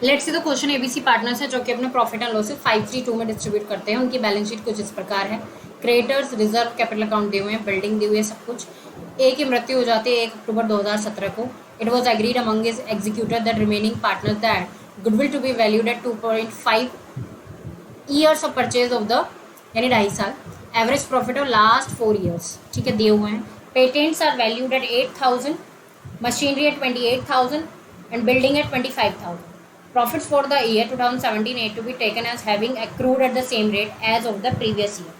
Let's see the question ABC partners है जो कि अपने प्रॉफिट एंड लॉसेस 532 में डिस्ट्रीब्यूट करते हैं। उनकी बैलेंस शीट कुछ इस प्रकार है। क्रेडिटर्स, रिजर्व, कैपिटल अकाउंट दिए हुए हैं, बिल्डिंग दी हुई है, सब कुछ। ए की मृत्यु हो जाती है 1 अक्टूबर 2017 को। It was agreed among his executor that remaining partners that goodwill to be valued at 2.5 years of purchase of the, यानी 2.5 साल। Average profit of last 4 years, ठीक है, दिए हुए हैं। Patents are valued at 8,000, machinery at 28,000 and building at 25,000. Profits for the year 2017-8 to be taken as having accrued at the same rate as of the previous year.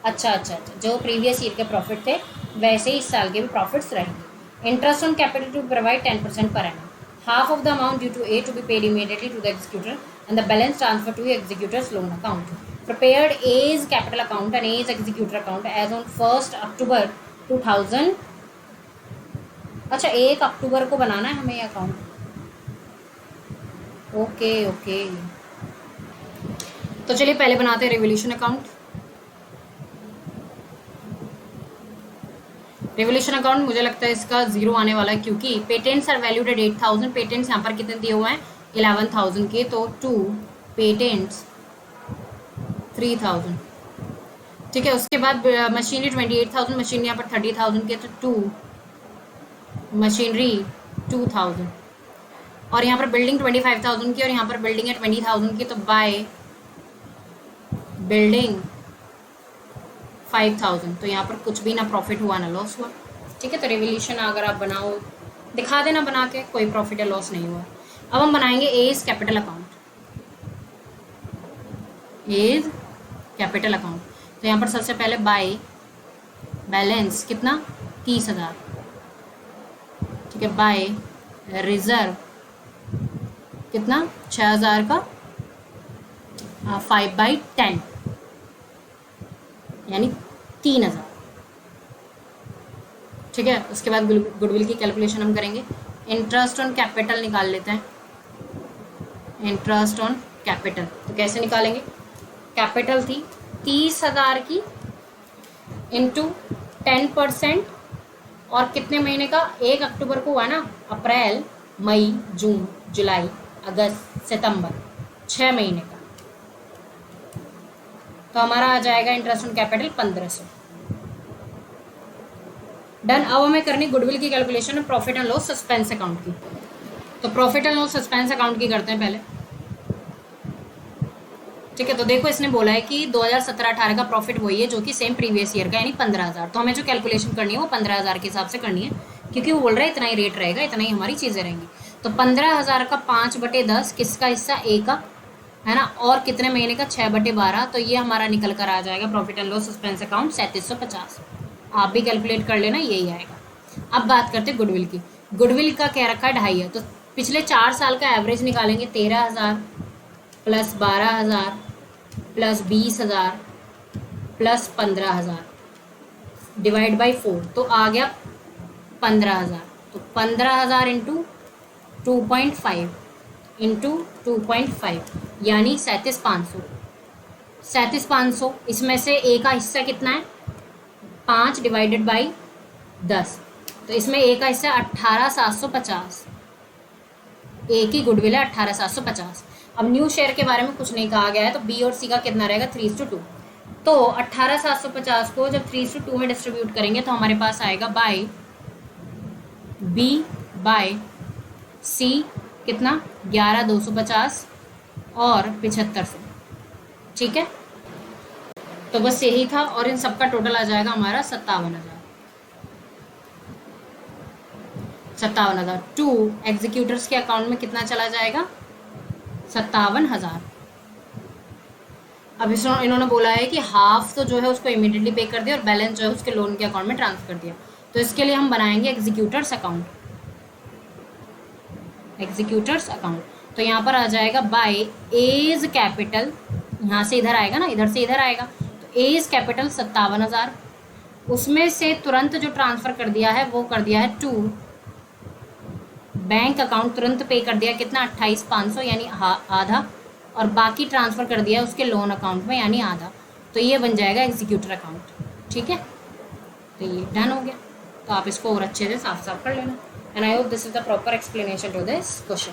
अच्छा, जो previous year के profit थे वैसे ही इस साल के भी profits रहेंगे। Interest on capital to provide 10% per annum, half of the amount due to A to be paid immediately to the executor and the balance transfer to executors loan account. Prepared A's capital account and A's executor account as on 1 अक्टूबर 2000। अच्छा, 1 अक्टूबर को बनाना है हमें ये account. Okay, तो चलिए पहले बनाते हैं रिवोल्यूशन अकाउंट। रिवोल्यूशन अकाउंट मुझे लगता है इसका 0 आने वाला है क्योंकि patents are valued at 8,000। Patents यहाँ पर कितने दिए हुए हैं 11,000 के, तो 2 पेटेंट्स 3,000, ठीक है। उसके बाद मशीनरी 28,000, मशीनरी यहाँ पर 30,000 के, तो 2 मशीनरी 2,000। और यहाँ पर बिल्डिंग 25,000 की और यहाँ पर बिल्डिंग है 20,000 की, तो बाय बिल्डिंग 5,000। तो यहाँ पर कुछ भी ना प्रॉफिट हुआ ना लॉस हुआ, ठीक है। तो रिवोल्यूशन अगर आप बनाओ दिखा देना बना के, कोई प्रॉफिट या लॉस नहीं हुआ। अब हम बनाएंगे A's capital account. A's capital account, तो यहाँ पर सबसे पहले बाय बैलेंस कितना 30,000, ठीक है। बाय रिजर्व कितना 6,000 का 5/10 यानी 3,000, ठीक है। उसके बाद गुडविल की कैलकुलेशन हम करेंगे। इंटरेस्ट ऑन कैपिटल निकाल लेते हैं। इंटरेस्ट ऑन कैपिटल तो कैसे निकालेंगे? कैपिटल थी 30,000 की इंटू 10% और कितने महीने का? 1 अक्टूबर को हुआ ना, अप्रैल, मई, जून, जुलाई, अगस्त, सितंबर, 6 महीने का। तो हमारा आ जाएगा इंटरेस्ट ऑन कैपिटल 1,500। डन। अब हमें करनी गुडविल की कैलकुलेशन है profit and loss suspense account की। तो profit and loss suspense account की करते हैं पहले, ठीक है। तो देखो इसने बोला है कि 2017-18 का प्रॉफिट वही है जो कि सेम प्रीवियस ईयर का, यानी 15,000। तो हमें जो कैलकुलेशन करनी है वो 15,000 के हिसाब से करनी है क्योंकि वो बोल रहा है इतना ही रेट रहेगा, इतना ही हमारी चीज़ें रहेंगी। तो 15,000 का 5/10 किसका हिस्सा? ए का, है ना। और कितने महीने का? 6/12। तो ये हमारा निकल कर आ जाएगा profit and loss suspense account 3750। आप भी कैलकुलेट कर लेना, यही आएगा। अब बात करते हैं गुडविल की। गुडविल का क्या रखा है? 2.5 है। तो पिछले 4 साल का एवरेज निकालेंगे। 13,000 plus 12,000 plus 20,000 plus 15,000 divide by 4, तो आ गया 15,000। तो 15,000 इंटू 2.5 इंटू 2.5 यानी 37,500। 37,500 इसमें से ए का हिस्सा कितना है? 5 डिवाइडेड बाई 10। तो इसमें ए का हिस्सा 18,750। ए की गुडविल है 18,750। अब न्यू शेयर के बारे में कुछ नहीं कहा गया है, तो बी और सी का कितना रहेगा? 3:2। तो 18,750 को जब 3:2 में डिस्ट्रीब्यूट करेंगे तो हमारे पास आएगा बाय बी बाय सी कितना? 11,250 और 7500, ठीक है। तो बस यही था और इन सबका टोटल आ जाएगा हमारा 57,000। 2 एग्जीक्यूटर्स के अकाउंट में कितना चला जाएगा? 57,000। अब इन्होंने बोला है कि हाफ तो जो है उसको इमीडिएटली पे कर दिया और बैलेंस जो है उसके लोन के अकाउंट में ट्रांसफर कर दिया। तो इसके लिए हम बनाएंगे एग्जीक्यूटर्स अकाउंट। एग्जीक्यूटर्स अकाउंट तो यहाँ पर आ जाएगा बाय एज कैपिटल, यहाँ से इधर आएगा ना, इधर से इधर आएगा। तो एज कैपिटल 57,000, उसमें से तुरंत जो ट्रांसफर कर दिया है वो कर दिया है 2 बैंक अकाउंट, तुरंत पे कर दिया कितना? 28,500 यानी आधा, और बाकी ट्रांसफ़र कर दिया उसके लोन अकाउंट में यानी आधा। तो ये बन जाएगा एग्जीक्यूटर अकाउंट, ठीक है। तो ये डन हो गया। तो आप इसको और अच्छे से साफ साफ कर लेना। And I hope this is the proper explanation to this question.